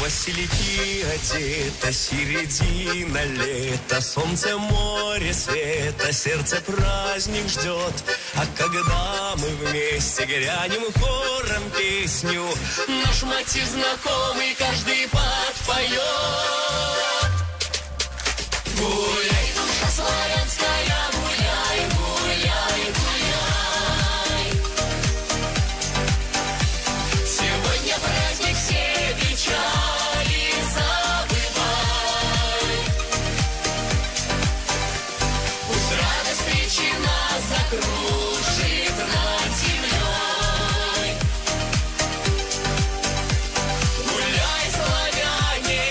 васильки одета, середина лета, солнце, море, света, сердце праздник ждет. А когда мы вместе грянем хором песню, наш мотив знакомый, каждый подпоет. Гуляй, душа славянская, гуляй, гуляй, гуляй. Сегодня праздник, все печали забывай. Пусть радость встречи нас закружит над землей. Гуляй, славяне,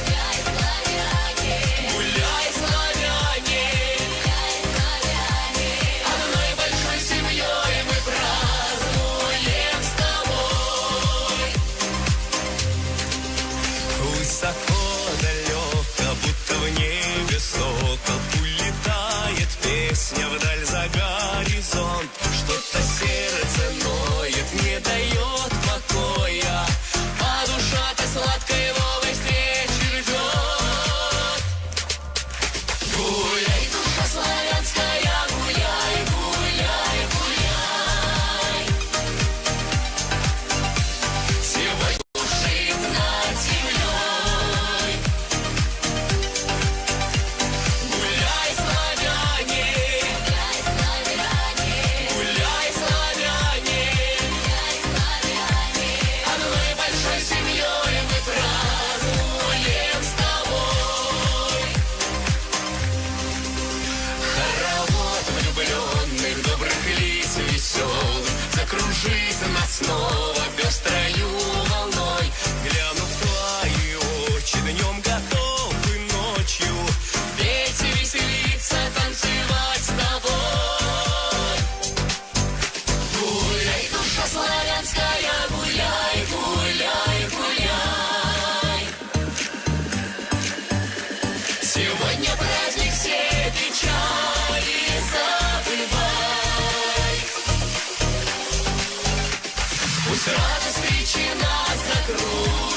гуляй, славяне, гуляй, славяне, гуляй, славяне. Одной большой семьей мы празднуем с тобой. Высоко, далеко, будто в небе сокол, улетает песня вдаль за горизонт. Что-то сердце ноет, не дает покоя, а душа-то сладкой новой встречи ждет. Гуляй, душа славянская, гуляй, гуляй, гуляй. Сегодня душит над землей. Гуляй, славяне, гуляй, славяне, гуляй, славяне, гуляй, славяне. Одной большой семьей мы празднуем с тобой. Хоровод влюбленных, добрых лиц веселых закружит нас снова пестрою волной. Гляну в твои очи, днем готов и ночью петь и веселиться, танцевать с тобой. Гуляй, душа славянская, гуляй, гуляй, гуляй. Сегодня праздник, все печали забывай. Пусть радость встречи нас закроет.